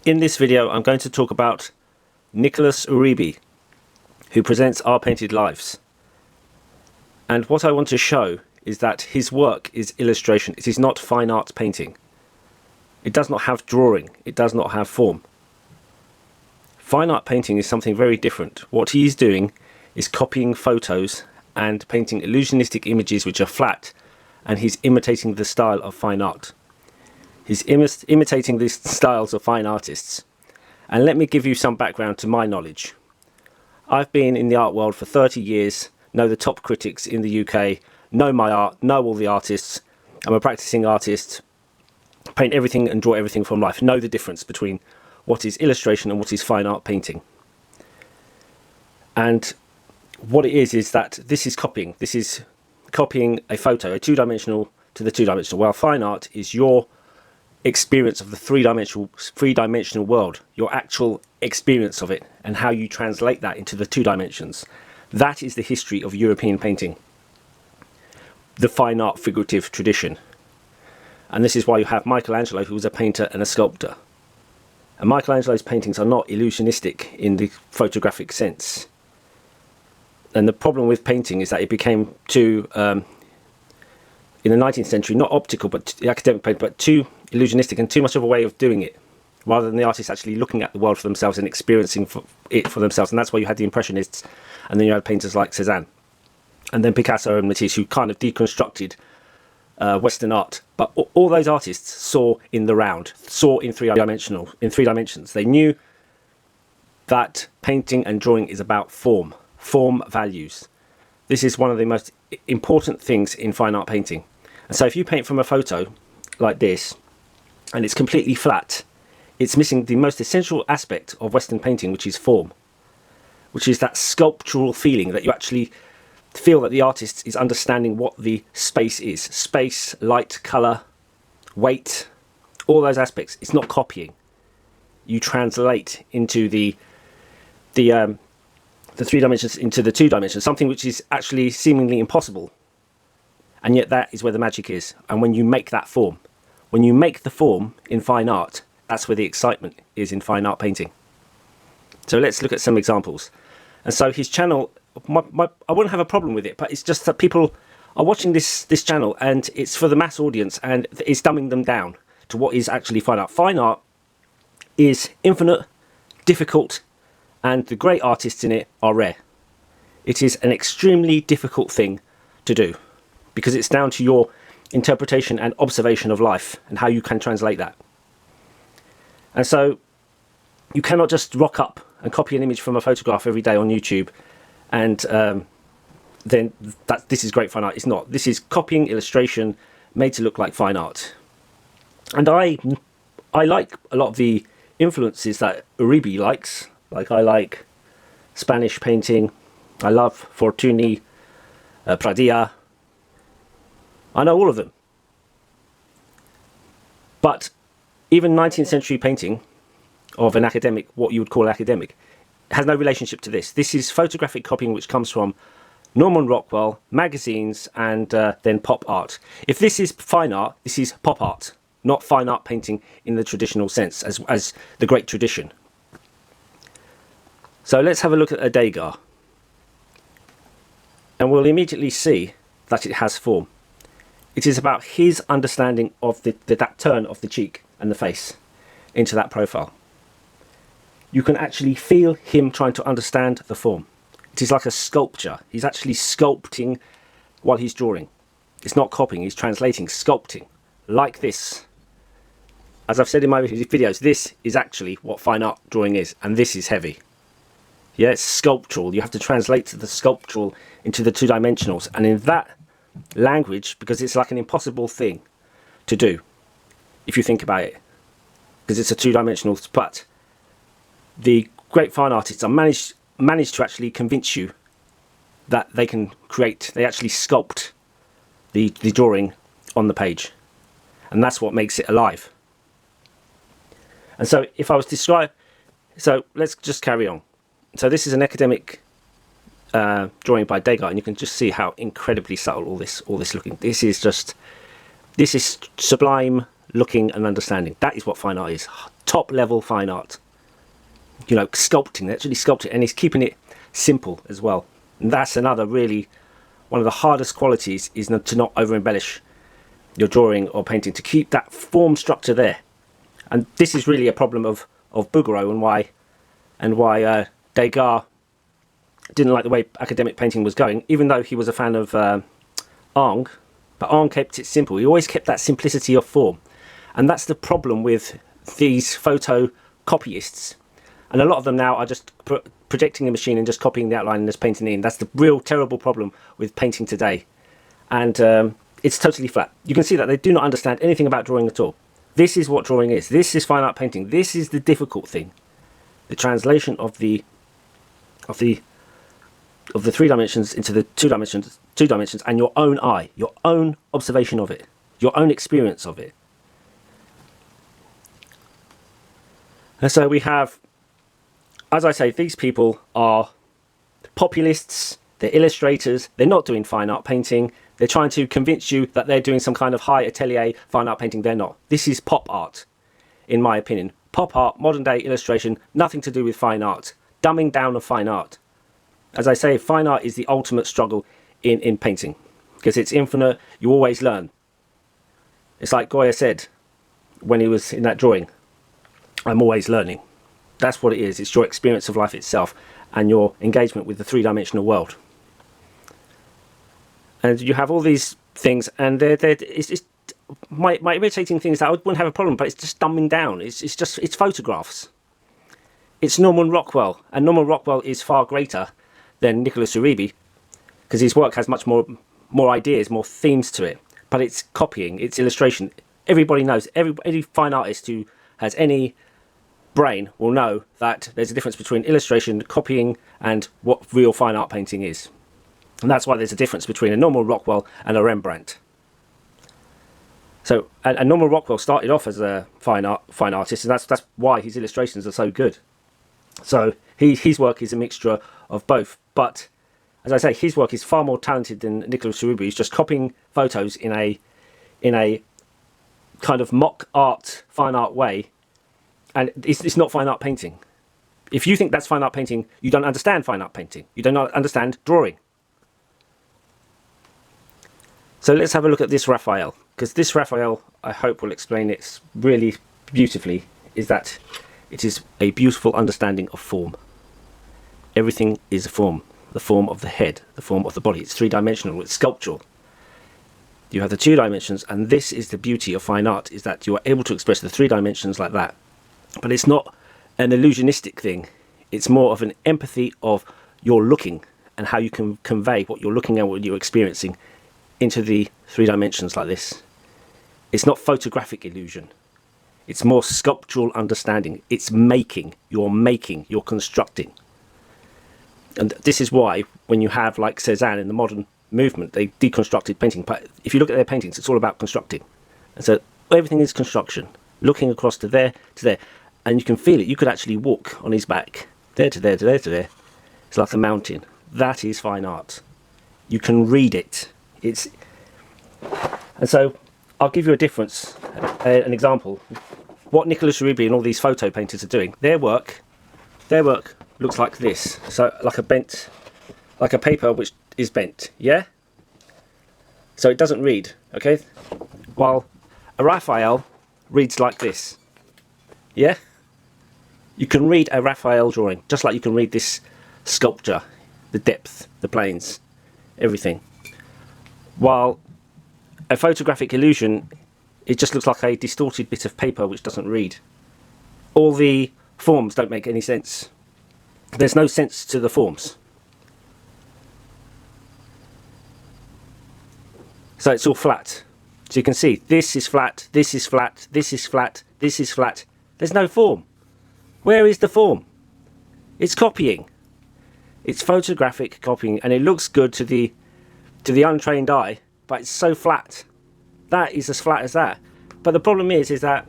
In this video, I'm going to talk about Nicolas Uribe, who presents Our Painted Lives. And what I want to show is that his work is illustration. It is not fine art painting. It does not have drawing. It does not have form. Fine art painting is something very different. What he is doing is copying photos and painting illusionistic images which are flat, and he's imitating the style of fine art. He's imitating these styles of fine artists. And let me give you some background to my knowledge. I've been in the art world for 30 years, know the top critics in the UK, know my art, know all the artists. I'm a practicing artist, paint everything and draw everything from life, know the difference between what is illustration and what is fine art painting. And what it is that this is copying. This is copying a photo, a two-dimensional to the two-dimensional, while fine art is your experience of the three-dimensional world, your actual experience of it, and how you translate that into the two dimensions. That is the history of European painting, the fine art figurative tradition. And this is why you have Michelangelo, who was a painter and a sculptor. And Michelangelo's paintings are not illusionistic in the photographic sense. And the problem with painting is that it became too, in the 19th century, not optical, but academic painting, but too illusionistic and too much of a way of doing it, rather than the artists actually looking at the world for themselves and experiencing it for themselves. And that's why you had the Impressionists, and then you had painters like Cézanne, and then Picasso and Matisse, who kind of deconstructed Western art. But all those artists saw in the round, saw in three dimensions. They knew that painting and drawing is about form values. This is one of the most important things in fine art painting. And so if you paint from a photo like this, and it's completely flat, it's missing the most essential aspect of Western painting, which is form, which is that sculptural feeling that you actually feel that the artist is understanding what the space is. Space, light, colour, weight, all those aspects. It's not copying. You translate into the three dimensions into the two dimensions, something which is actually seemingly impossible. And yet that is where the magic is. And when you make that form, when you make the form in fine art, that's where the excitement is in fine art painting. So let's look at some examples. And so his channel, I wouldn't have a problem with it, but it's just that people are watching this channel and it's for the mass audience, and it's dumbing them down to what is actually fine art. Fine art is infinite, difficult, and the great artists in it are rare. It is an extremely difficult thing to do because it's down to your interpretation and observation of life and how you can translate that. And so you cannot just rock up and copy an image from a photograph every day on YouTube and then this is great fine art. It's not. This is copying illustration made to look like fine art. And I like a lot of the influences that Uribe likes. Like I like Spanish painting. I love Fortuny, Pradilla. I know all of them. But even 19th century painting of an academic, what you would call academic, has no relationship to this. This is photographic copying which comes from Norman Rockwell, magazines, and then pop art. If this is fine art, this is pop art, not fine art painting in the traditional sense, as the great tradition. So let's have a look at a Degas. And we'll immediately see that it has form. It is about his understanding of that turn of the cheek and the face into that profile. You can actually feel him trying to understand the form. It is like a sculpture. He's actually sculpting while he's drawing. It's not copying, he's translating, sculpting. Like this. As I've said in my videos, this is actually what fine art drawing is, and this is heavy. Yeah, it's sculptural. You have to translate the sculptural into the two dimensionals. And in that language, because it's like an impossible thing to do, if you think about it, because it's a two-dimensional, but the great fine artists are managed to actually convince you that they can create, they actually sculpt the drawing on the page. And that's what makes it alive. And so if I was to describe, so let's just carry on. So this is an academic drawing by Degas, and you can just see how incredibly subtle all this looking. This is sublime looking and understanding. That is what fine art is. Top level fine art. You know, sculpting, actually sculpting, and he's keeping it simple as well. And that's another really, one of the hardest qualities is to not over embellish your drawing or painting, to keep that form structure there. And this is really a problem of Bouguereau, and why Degas didn't like the way academic painting was going, even though he was a fan of Ingres. But Ingres kept it simple. He always kept that simplicity of form. And that's the problem with these photo copyists. And a lot of them now are just projecting the machine and just copying the outline and just painting it in. That's the real terrible problem with painting today. And it's totally flat. You can see that they do not understand anything about drawing at all. This is what drawing is. This is fine art painting. This is the difficult thing. The translation of the three dimensions into the two dimensions, and your own eye, your own observation of it, your own experience of it. And so we have, as I say, these people are populists, they're illustrators, they're not doing fine art painting, they're trying to convince you that they're doing some kind of high atelier fine art painting. They're not. This is pop art, in my opinion. Pop art, modern day illustration, nothing to do with fine art. Dumbing down of fine art. As I say, fine art is the ultimate struggle in painting, because it's infinite. You always learn. It's like Goya said when he was in that drawing, I'm always learning. That's what it is. It's your experience of life itself and your engagement with the three-dimensional world. And you have all these things, and it's just my irritating thing is that I wouldn't have a problem, but it's just dumbing down. It's photographs. It's Norman Rockwell, and Norman Rockwell is far greater than Nicolas Uribe, because his work has much more ideas, more themes to it. But it's copying, it's illustration. Everybody knows, any fine artist who has any brain will know that there's a difference between illustration, copying, and what real fine art painting is. And that's why there's a difference between a Norman Rockwell and a Rembrandt. So, and Norman Rockwell started off as a fine artist, and that's why his illustrations are so good. So his work is a mixture of both. But as I say, his work is far more talented than Nicolas Uribe. He's just copying photos in a kind of mock art, fine art way, and it's not fine art painting. If you think that's fine art painting, you don't understand fine art painting. You don't understand drawing. So let's have a look at this Raphael, because this Raphael, I hope, will explain it really beautifully, is that it is a beautiful understanding of form. Everything is a form. The form of the head, the form of the body. It's three-dimensional, it's sculptural. You have the two dimensions, and this is the beauty of fine art, is that you are able to express the three dimensions like that. But it's not an illusionistic thing. It's more of an empathy of your looking and how you can convey what you're looking at, what you're experiencing into the three dimensions like this. It's not photographic illusion. It's more sculptural understanding. It's making, you're constructing. And this is why when you have like Cézanne in the modern movement, they deconstructed painting. But if you look at their paintings, it's all about constructing. And so everything is construction, looking across to there, to there. And you can feel it. You could actually walk on his back, there to there, to there, to there. It's like a mountain. That is fine art. You can read it. And so I'll give you a difference, an example. What Nicolas Uribe and all these photo painters are doing, their work looks like this. So like a paper which is bent, yeah? So it doesn't read, okay? While a Raphael reads like this, yeah? You can read a Raphael drawing, just like you can read this sculpture, the depth, the planes, everything. While a photographic illusion, it just looks like a distorted bit of paper which doesn't read. All the forms don't make any sense. There's no sense to the forms. So it's all flat. So you can see this is flat, this is flat, this is flat, this is flat. There's no form. Where is the form? It's copying. It's photographic copying, and it looks good to the untrained eye, but it's so flat. That is as flat as that. But the problem is that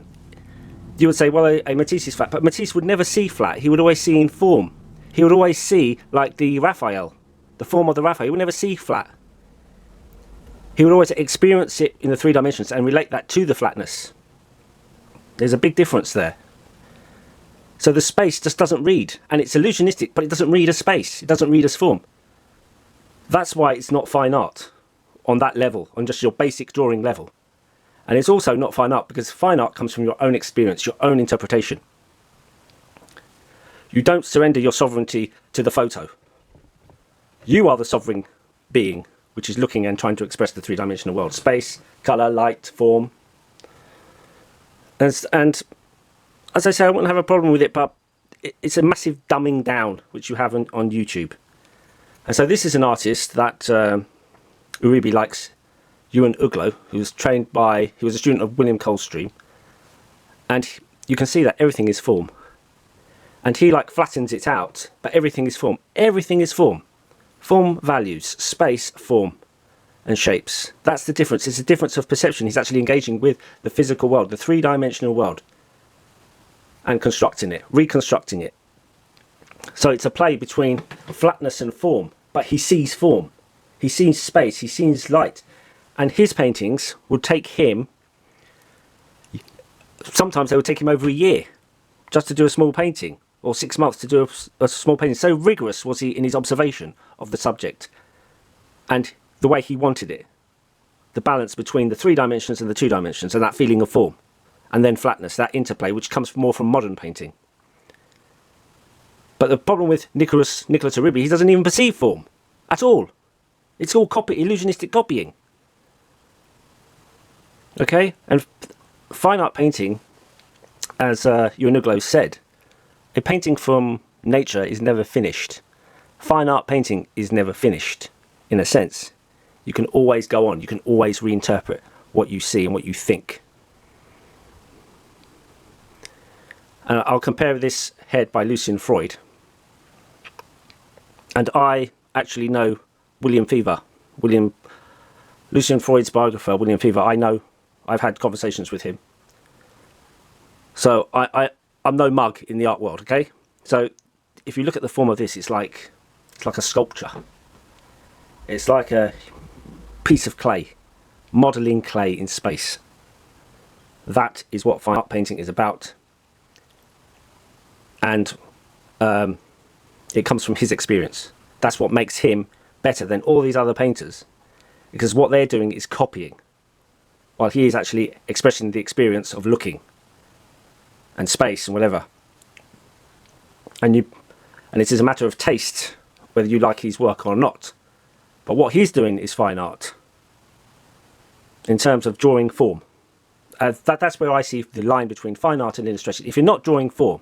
you would say, well, a Matisse is flat, but Matisse would never see flat. He would always see in form. He would always see like the Raphael, the form of the Raphael. He would never see flat. He would always experience it in the three dimensions and relate that to the flatness. There's a big difference there. So the space just doesn't read, and it's illusionistic, but it doesn't read as space. It doesn't read as form. That's why it's not fine art on that level, on just your basic drawing level. And it's also not fine art because fine art comes from your own experience, your own interpretation. You don't surrender your sovereignty to the photo. You are the sovereign being, which is looking and trying to express the three-dimensional world. Space, colour, light, form. And as I say, I wouldn't have a problem with it, but it's a massive dumbing down, which you have on YouTube. And so this is an artist that Uribe likes, Ewan Uglo, who was trained by, he was a student of William Coldstream. And you can see that everything is form. And he like flattens it out, but everything is form. Everything is form. Form, values, space, form, and shapes. That's the difference. It's a difference of perception. He's actually engaging with the physical world, the three-dimensional world, and constructing it, reconstructing it. So it's a play between flatness and form, but he sees form. He sees space, he sees light. And his paintings would take him, sometimes they would take him over a year just to do a small painting, or 6 months to do a small painting. So rigorous was he in his observation of the subject and the way he wanted it. The balance between the 3 dimensions and the 2 dimensions, and that feeling of form. And then flatness, that interplay, which comes more from modern painting. But the problem with Nicolas Uribe, he doesn't even perceive form at all. It's all illusionistic copying. Okay? And fine art painting, as Ewan Uglo said, a painting from nature is never finished. Fine art painting is never finished, in a sense. You can always go on. You can always reinterpret what you see and what you think. And I'll compare this head by Lucian Freud. And I actually know William Fever. Lucian Freud's biographer, William Fever, I know. I've had conversations with him. So I'm no mug in the art world, okay? So if you look at the form of this, it's like a sculpture. It's like a piece of clay, modelling clay in space. That is what fine art painting is about. And it comes from his experience. That's what makes him better than all these other painters. Because what they're doing is copying, while he is actually expressing the experience of looking and space and whatever. And it is a matter of taste whether you like his work or not. But what he's doing is fine art in terms of drawing form. That's where I see the line between fine art and illustration. If you're not drawing form,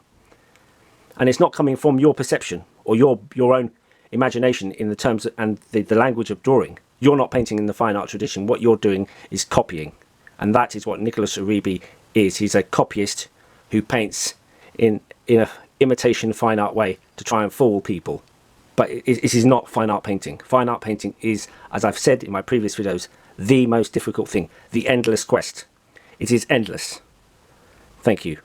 and it's not coming from your perception or your own imagination in the terms and the language of drawing, you're not painting in the fine art tradition. What you're doing is copying. And that is what Nicolas Uribe is. He's a copyist who paints in an imitation fine art way to try and fool people. But it is not fine art painting. Fine art painting is, as I've said in my previous videos, the most difficult thing. The endless quest. It is endless. Thank you.